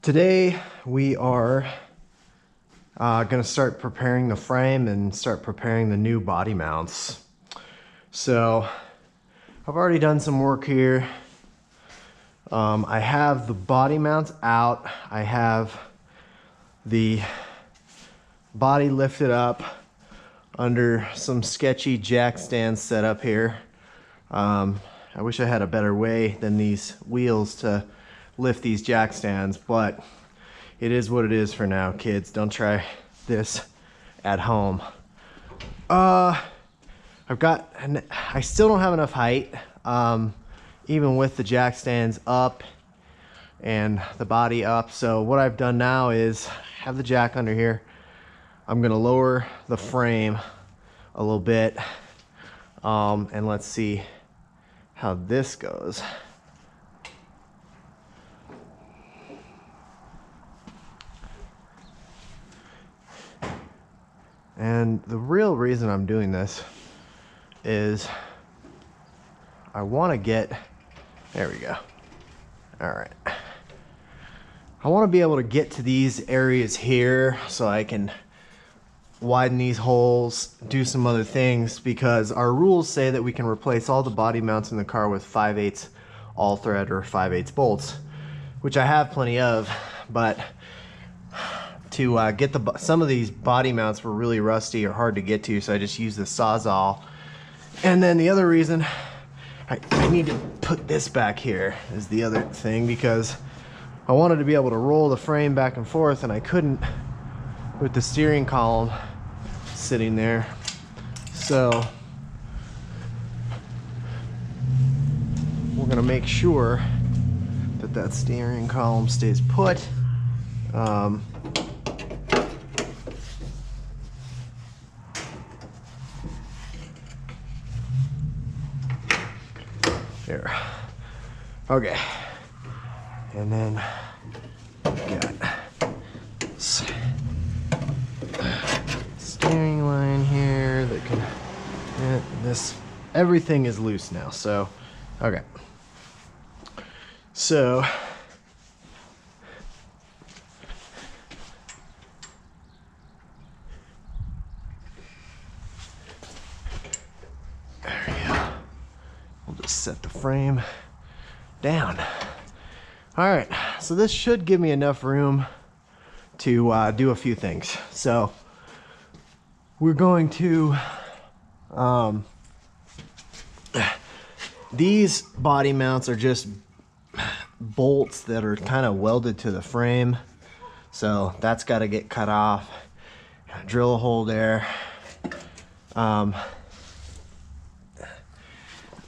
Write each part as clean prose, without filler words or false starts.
Today we are going to start preparing the frame and start preparing the new body mounts. So I've already done some work here. I have the body mounts out. I have the body lifted up under some sketchy jack stands set up here. I wish I had a better way than these wheels to lift these jack stands, but it is what it is for now, kids. Don't try this at home. I still don't have enough height, even with the jack stands up and the body up. So what I've done now is have the jack under here. I'm gonna lower the frame a little bit, and let's see how this goes. And the real reason I'm doing this is I want to get, there we go. All right. I want to be able to get to these areas here so I can widen these holes, do some other things, because our rules say that we can replace all the body mounts in the car with 5/8 all thread or 5/8 bolts, which I have plenty of, but to get some of these body mounts were really rusty or hard to get to, so I just used the Sawzall. And then the other reason I need to put this back here is the other thing, because I wanted to be able to roll the frame back and forth, and I couldn't with the steering column sitting there. So we're gonna make sure that that steering column stays put. There. Okay. And then got this steering line here that can, everything is loose now. So, okay. So, there we go. We'll just set the frame down. All right, so this should give me enough room to do a few things. So we're going to, these body mounts are just bolts that are kind of welded to the frame. So that's got to get cut off. Drill a hole there.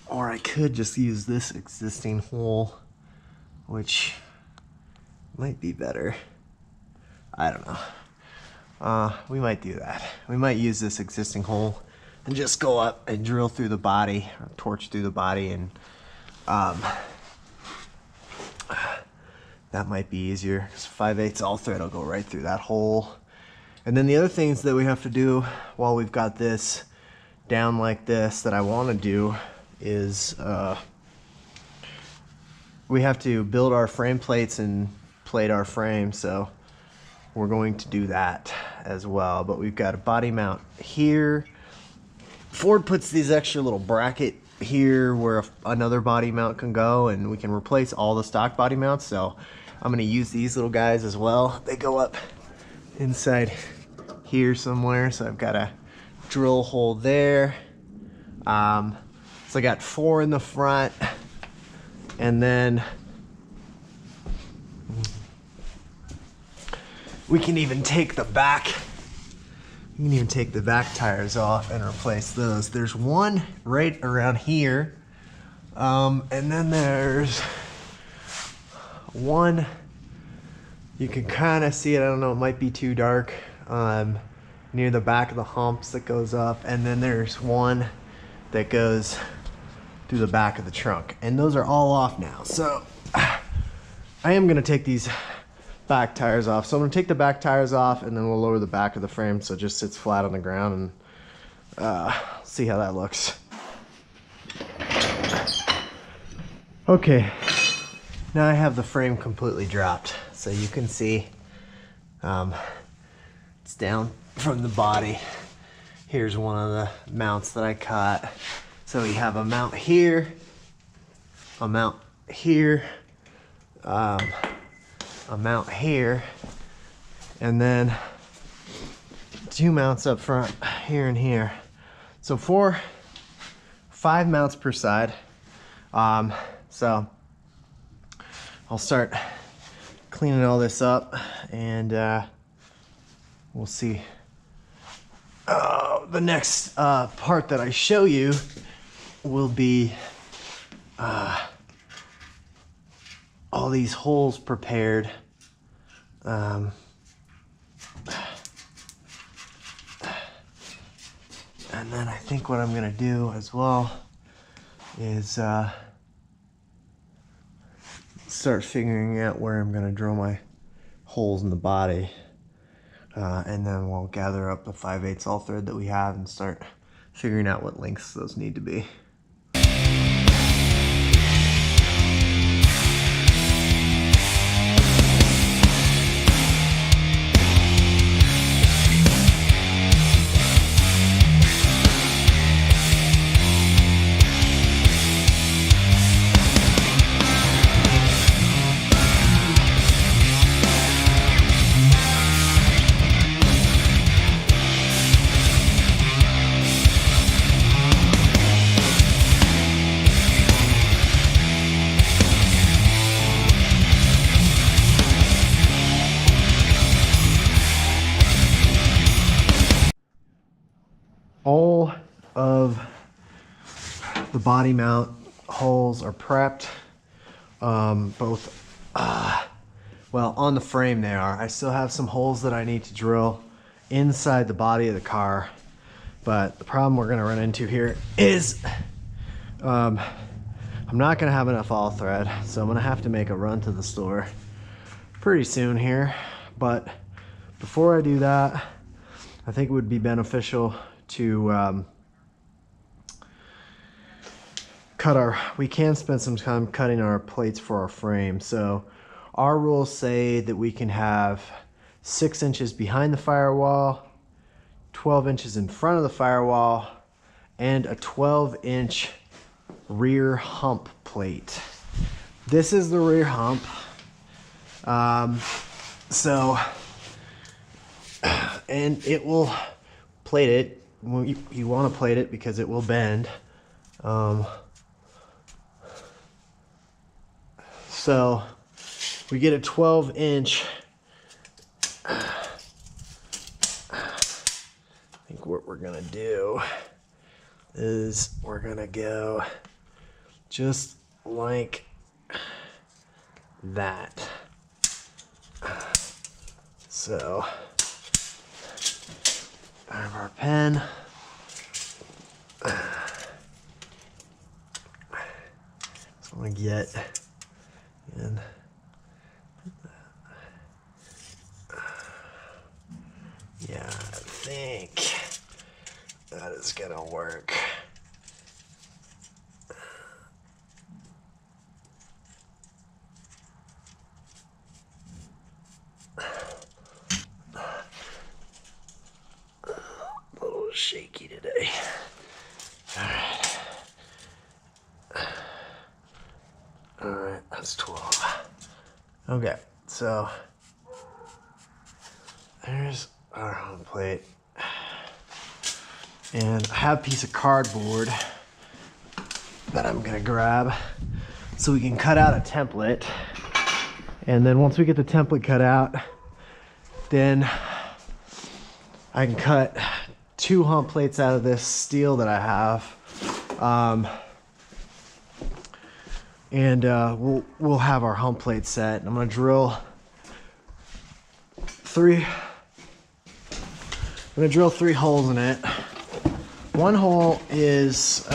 Or I could just use this existing hole, which might be better. I don't know. We might do that. We might use this existing hole and just go up and drill through the body, or torch through the body, and that might be easier. 5/8 all thread will go right through that hole. And then the other things that we have to do while we've got this down like this that I want to do is we have to build our frame plates and plate our frame, so we're going to do that as well. But we've got a body mount here. Ford puts these extra little bracket here where another body mount can go, and we can replace all the stock body mounts. So I'm going to use these little guys as well. They go up inside here somewhere, so I've got a drill hole there. So I got 4 in the front, and then we can even take the back. You can even take the back tires off and replace those. There's one right around here, and then there's one. You can kind of see it. I don't know. It might be too dark. Near the back of the humps that goes up, and then there's one that goes through the back of the trunk, and those are all off now. So I am going to take these back tires off. So I'm going to take the back tires off, and then we'll lower the back of the frame so it just sits flat on the ground, and see how that looks. Okay, now I have the frame completely dropped. so you can see it's down from the body. Here's one of the mounts that I caught. So we have a mount here, a mount here, a mount here, and then 2 mounts up front here and here. So 5 mounts per side. So I'll start cleaning all this up, and we'll see. The next part that I show you will be all these holes prepared. And then I think what I'm gonna do as well is start figuring out where I'm gonna drill my holes in the body. And then we'll gather up the 5/8 all thread that we have and start figuring out what lengths those need to be. All of the body mount holes are prepped. Well, on the frame they are. I still have some holes that I need to drill inside the body of the car. But the problem we're gonna run into here is I'm not gonna have enough all thread. So I'm gonna have to make a run to the store pretty soon here. But before I do that, I think it would be beneficial to we can spend some time cutting our plates for our frame. So our rules say that we can have 6 inches behind the firewall, 12 inches in front of the firewall, and a 12-inch rear hump plate. This is the rear hump. And it will plate it. Well, you want to plate it because it will bend. So we get a 12-inch. I think what we're gonna do is we're gonna go just like that. So I have our pen. So I'm gonna get in. Yeah, I think that is gonna work. A little shaky today. All right, that's 12. Okay, so there's our home plate. And I have a piece of cardboard that I'm gonna grab so we can cut out a template. And then once we get the template cut out, then I can cut 2 hump plates out of this steel that I have. We'll have our hump plate set. And I'm gonna drill 3 holes in it. One hole is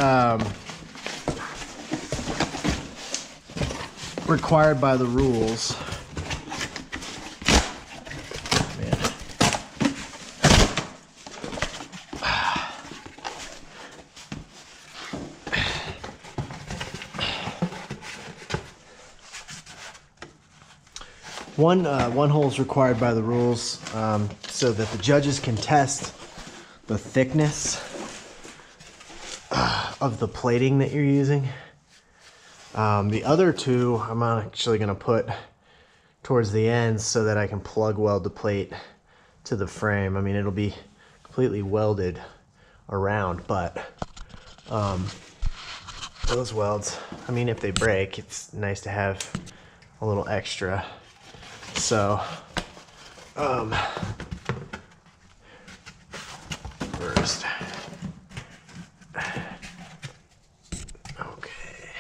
required by the rules. One hole is required by the rules so that the judges can test the thickness of the plating that you're using. The other two I'm actually going to put towards the ends so that I can plug weld the plate to the frame. I mean, it'll be completely welded around, but those welds, I mean, if they break, it's nice to have a little extra. So first, okay.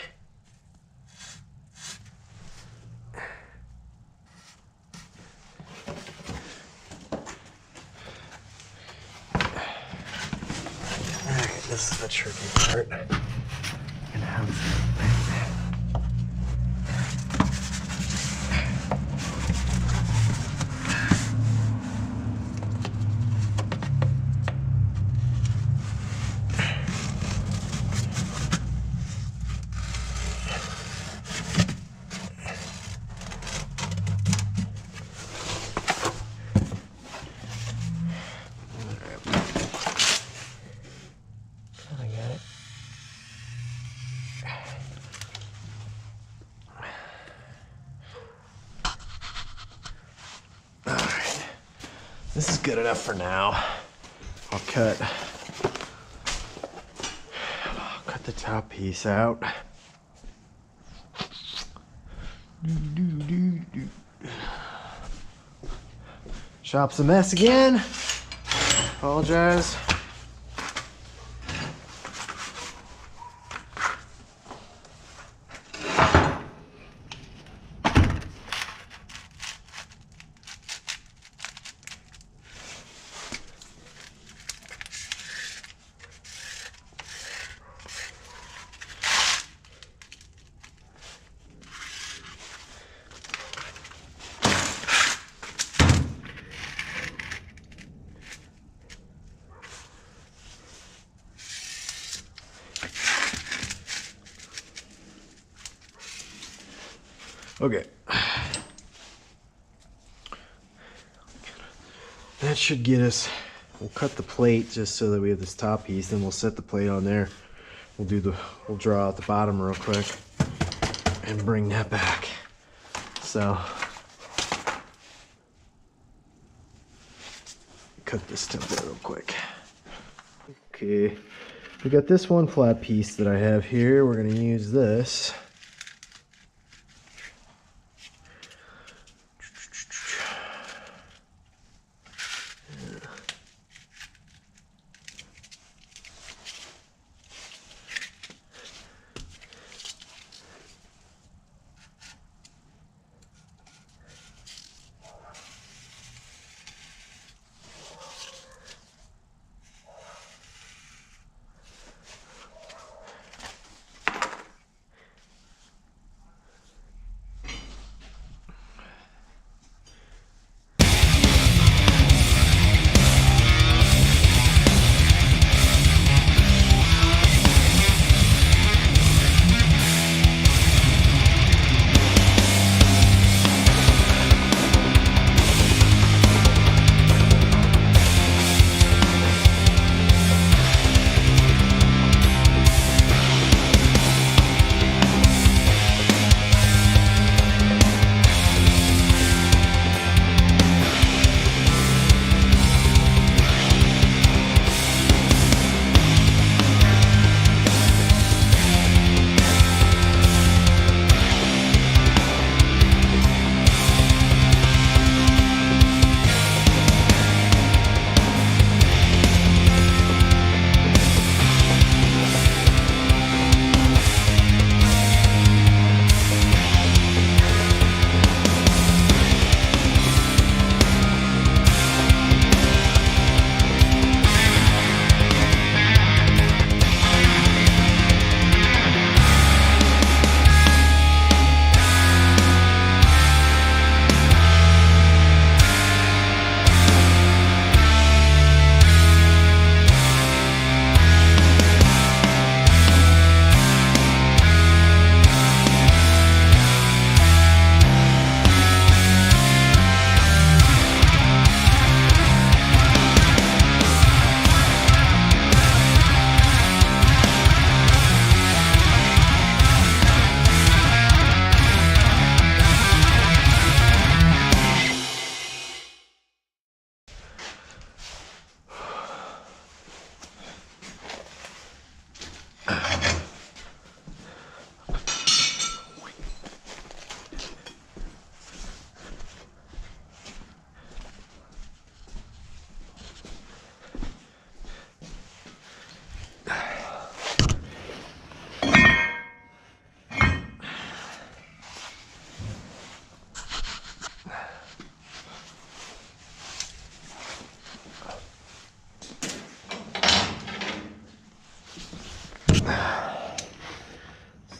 Alright, this is the tricky part. And how this is good enough for now. I'll cut the top piece out. Shop's a mess again. Apologize. Okay. That should get us, we'll cut the plate just so that we have this top piece, then we'll set the plate on there. We'll draw out the bottom real quick and bring that back. So, cut this template real quick. Okay, we got this one flat piece that I have here. We're gonna use this.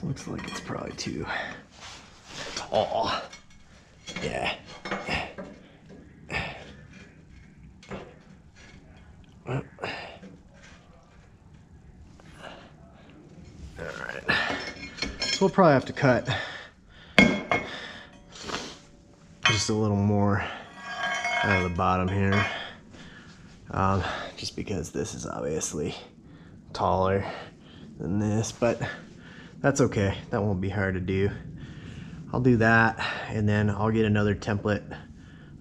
Looks like it's probably too tall. Yeah. Alright. So we'll probably have to cut just a little more out of the bottom here. Just because this is obviously taller than this, but that's okay. That won't be hard to do. I'll do that, and then I'll get another template,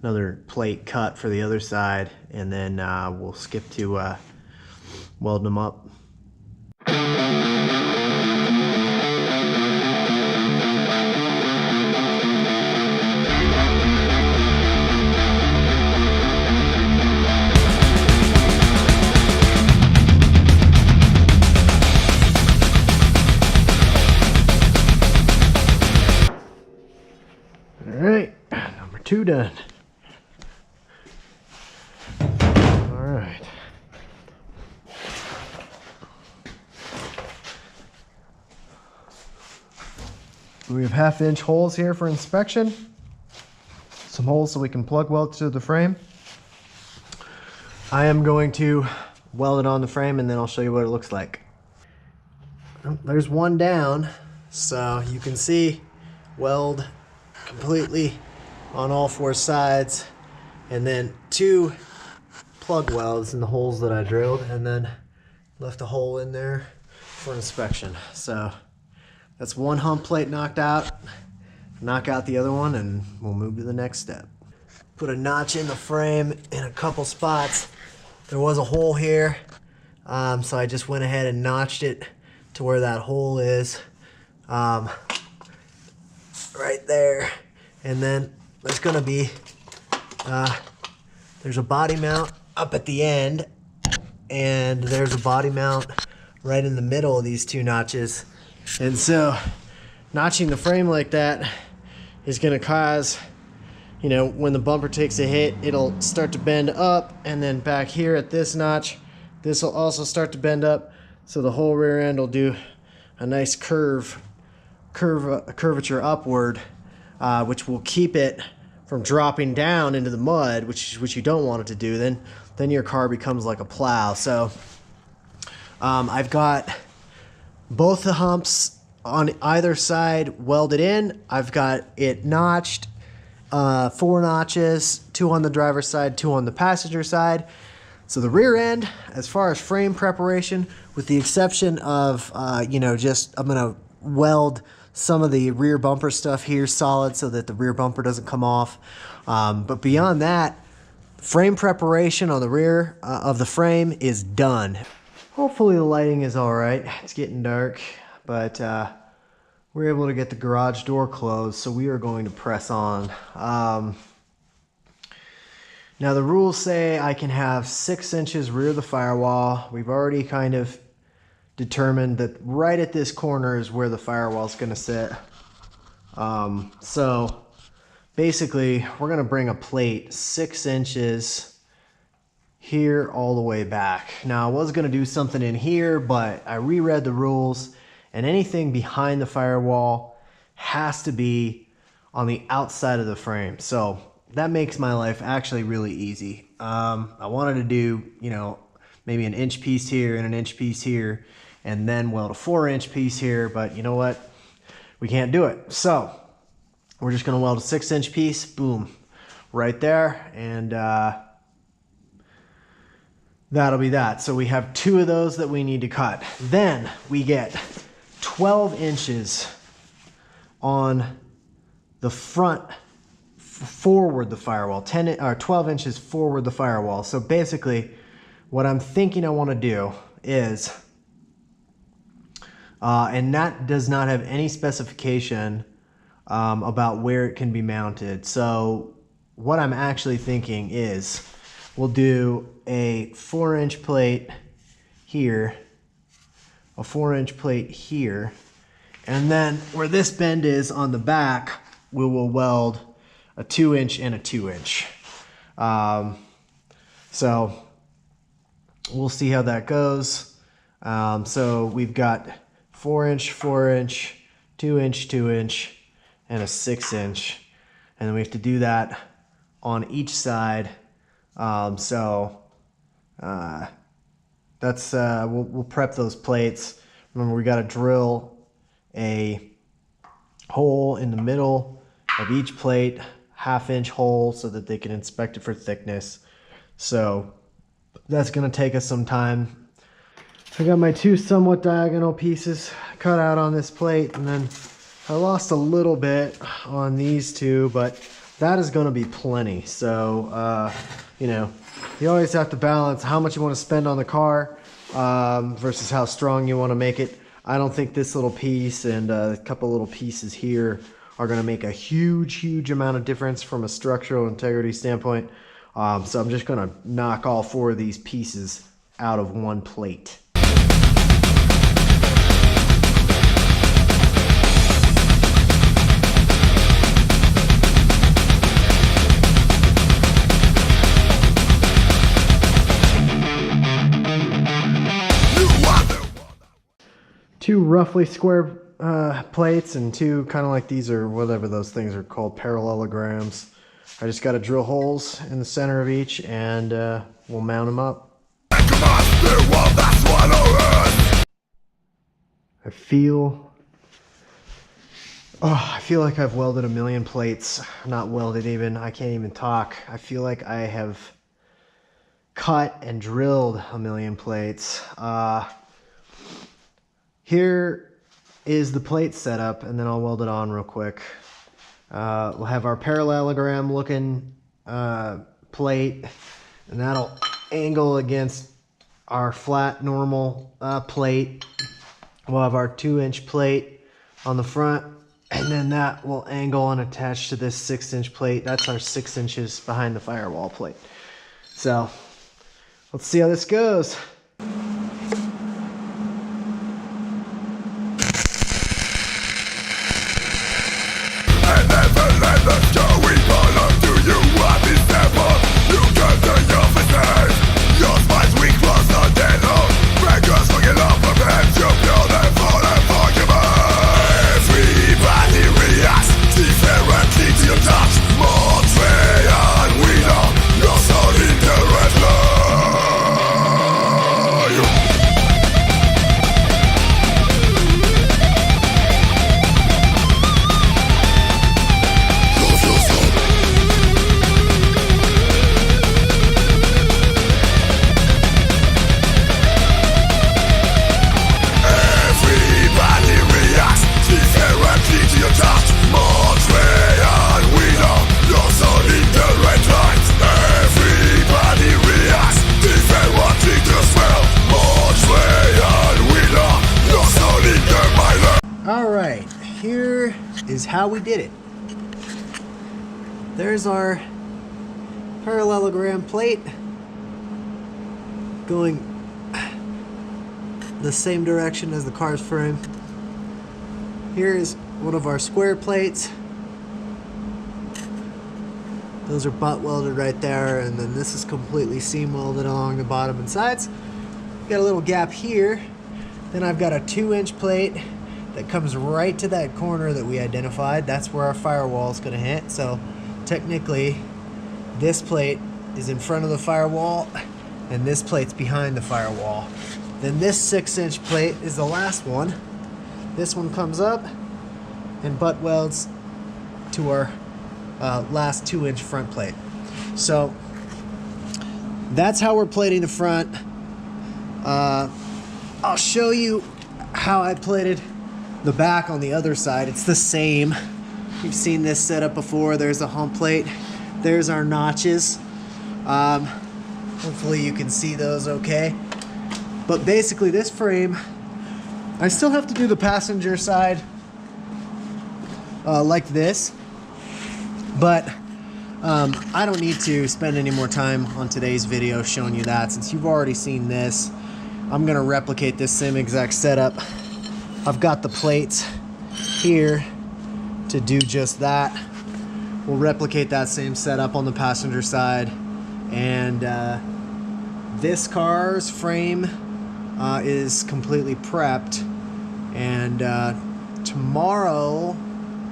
another plate cut for the other side, and then we'll skip to welding them up. Alright, number 2 done. Alright. We have 1/2-inch holes here for inspection. Some holes so we can plug weld to the frame. I am going to weld it on the frame and then I'll show you what it looks like. There's one down, so you can see weld completely on all 4 sides, and then 2 plug welds in the holes that I drilled, and then left a hole in there for inspection. So that's one hump plate knocked out. Knock out the other one and we'll move to the next step. Put a notch in the frame in a couple spots. There was a hole here, so I just went ahead and notched it to where that hole is. Right there. And then there's gonna be there's a body mount up at the end, and there's a body mount right in the middle of these 2 notches. And so notching the frame like that is gonna cause, you know, when the bumper takes a hit, it'll start to bend up, and then back here at this notch, this will also start to bend up, so the whole rear end will do a nice curvature upward, which will keep it from dropping down into the mud, which you don't want it to do. Then your car becomes like a plow. So I've got both the humps on either side welded in. I've got it notched, 4 notches, 2 on the driver's side, 2 on the passenger side. So the rear end, as far as frame preparation, with the exception of, you know, just I'm gonna weld some of the rear bumper stuff here solid so that the rear bumper doesn't come off. But beyond that, frame preparation on the rear of the frame is done. Hopefully the lighting is all right. It's getting dark, but we're able to get the garage door closed, so we are going to press on. Now the rules say I can have 6 inches rear of the firewall. We've already kind of determined that right at this corner is where the firewall is going to sit. So basically we're going to bring a plate 6 inches here all the way back. Now I was going to do something in here, but I reread the rules, and anything behind the firewall has to be on the outside of the frame. So that makes my life actually really easy. I wanted to do, you know, maybe an inch piece here and an inch piece here, and then weld a 4-inch piece here, but you know what? We can't do it. So we're just gonna weld a 6-inch piece, boom, right there, and that'll be that. So we have 2 of those that we need to cut. Then we get 12 inches on the front, forward the firewall, 12 inches forward the firewall. So basically what I'm thinking I want to do is, and that does not have any specification about where it can be mounted. So what I'm actually thinking is we'll do a 4-inch plate here, a 4-inch plate here, and then where this bend is on the back, we will weld a 2-inch and a 2-inch. So we'll see how that goes. So we've got 4-inch, 4-inch, 2-inch, 2-inch, and a 6-inch. And then we have to do that on each side. That's we'll prep those plates. Remember, we got to drill a hole in the middle of each plate, 1/2-inch hole, so that they can inspect it for thickness. So that's going to take us some time. I got my 2 somewhat diagonal pieces cut out on this plate, and then I lost a little bit on these 2, but that is going to be plenty. So, you know, you always have to balance how much you want to spend on the car versus how strong you want to make it. I don't think this little piece and a couple little pieces here are going to make a huge amount of difference from a structural integrity standpoint. So I'm just going to knock all 4 of these pieces out of one plate. Two roughly square plates and 2 kind of like these, or whatever those things are called, parallelograms. I just got to drill holes in the center of each, and we'll mount them up. I feel like I've welded a million plates. Not welded even, I can't even talk. I feel like I have cut and drilled a million plates. Here is the plate setup, and then I'll weld it on real quick. We'll have our parallelogram looking plate, and that'll angle against our flat normal plate. We'll have our 2-inch plate on the front, and then that will angle and attach to this 6-inch plate. That's our 6 inches behind the firewall plate. So let's see how this goes. Here is how we did it. There's our parallelogram plate going the same direction as the car's frame. Here's one of our square plates. Those are butt welded right there, and then this is completely seam welded along the bottom and sides. Got a little gap here. Then I've got a 2-inch plate that comes right to that corner that we identified. That's where our firewall is going to hit. So technically this plate is in front of the firewall and this plate's behind the firewall. Then this 6-inch plate is the last one. This one comes up and butt welds to our last 2-inch front plate. So that's how we're plating the front. I'll show you how I plated the back on the other side. It's the same. You've seen this setup before. There's a hump plate. There's our notches. Hopefully you can see those okay. But basically this frame, I still have to do the passenger side like this. But I don't need to spend any more time on today's video showing you that. Since you've already seen this, I'm gonna replicate this same exact setup. I've got the plates here to do just that. We'll replicate that same setup on the passenger side. And this car's frame is completely prepped and tomorrow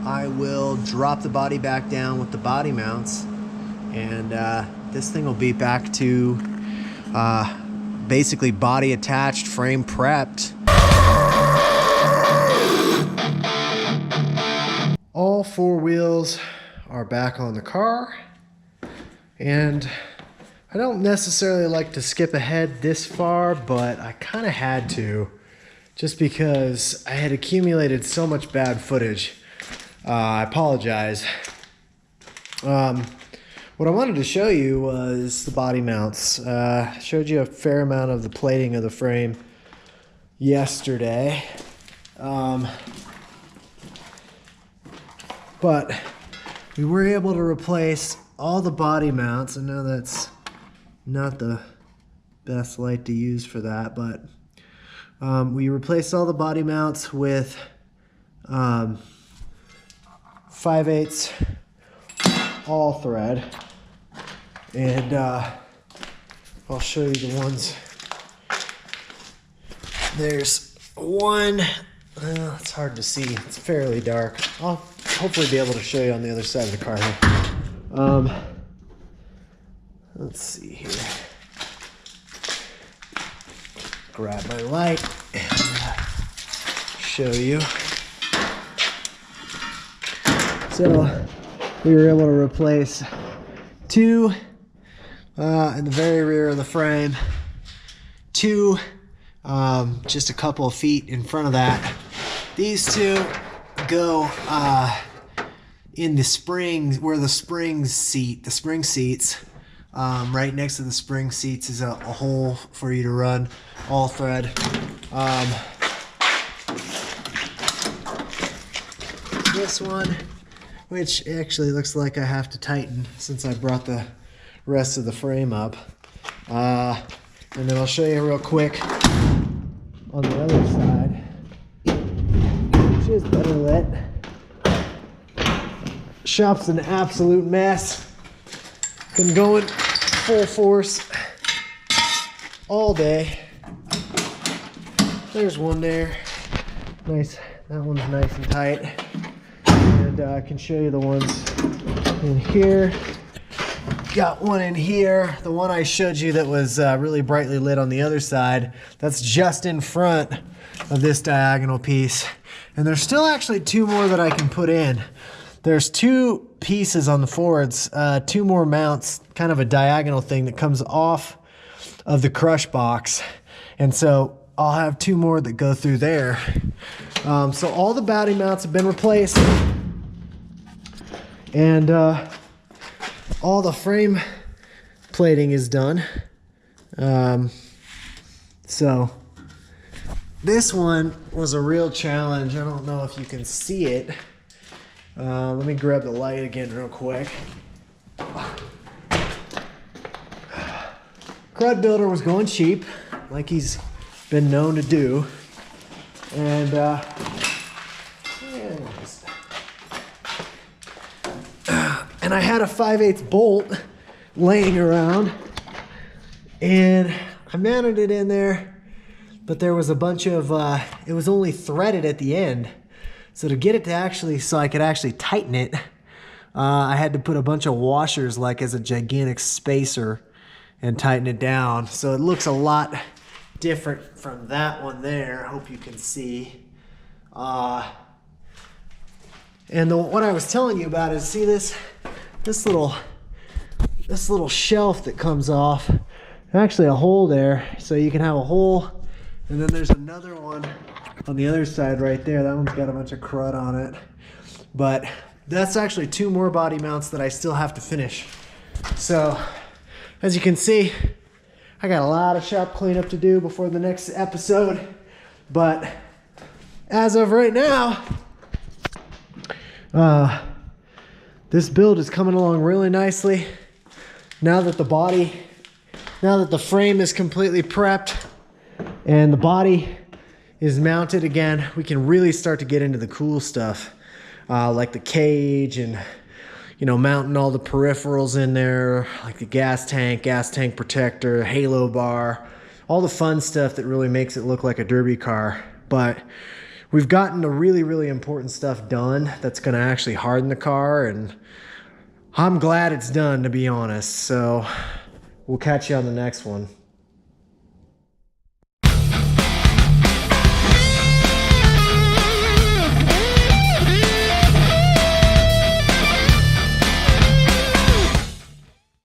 I will drop the body back down with the body mounts, and this thing will be back to basically body attached, frame prepped. All four wheels are back on the car, and I don't necessarily like to skip ahead this far, but I kind of had to, just because I had accumulated so much bad footage. I apologize. What I wanted to show you was the body mounts. Showed you a fair amount of the plating of the frame yesterday. But we were able to replace all the body mounts. I know that's not the best light to use for that, but we replaced all the body mounts with 5/8 all thread, and I'll show you the ones. There's one, it's hard to see, it's fairly dark. I'll hopefully be able to show you on the other side of the car here. Let's see here. Grab my light and show you. So we were able to replace two in the very rear of the frame, two just a couple of feet in front of that. These two go in the springs, where the spring seats. Right next to the spring seats is a hole for you to run all thread. This one, which actually looks like I have to tighten since I brought the rest of the frame up. And then I'll show you real quick on the other side, which is better lit. Shop's an absolute mess. Been going full force all day. There's one there. Nice, that one's nice and tight. And I can show you the ones in here. Got one in here. The one I showed you that was really brightly lit on the other side, that's just in front of this diagonal piece. And there's still actually two more that I can put in. There's two pieces on the forwards, two more mounts, kind of a diagonal thing that comes off of the crush box. And so I'll have two more that go through there. So all the body mounts have been replaced. And all the frame plating is done. So this one was a real challenge. I don't know if you can see it. Let me grab the light again real quick. CRUD Builder was going cheap, like he's been known to do. And and I had a 5/8 bolt laying around, and I mounted it in there, but there was a bunch of, it was only threaded at the end. So to get it to actually, so I could actually tighten it, I had to put a bunch of washers like as a gigantic spacer and tighten it down. So it looks a lot different from that one there. I hope you can see. And what I was telling you about is, see this little shelf that comes off. Actually a hole there, so you can have a hole, and then there's another one on the other side right there. That one's got a bunch of crud on it. But that's actually two more body mounts that I still have to finish. So as you can see, I got a lot of shop cleanup to do before the next episode. But as of right now, this build is coming along really nicely. Now that the frame is completely prepped and the body is mounted again, we can really start to get into the cool stuff, like the cage and, you know, mounting all the peripherals in there, like the gas tank protector, halo bar, all the fun stuff that really makes it look like a derby car. But we've gotten the really, really important stuff done that's going to actually harden the car, and I'm glad it's done, to be honest. So we'll catch you on the next one.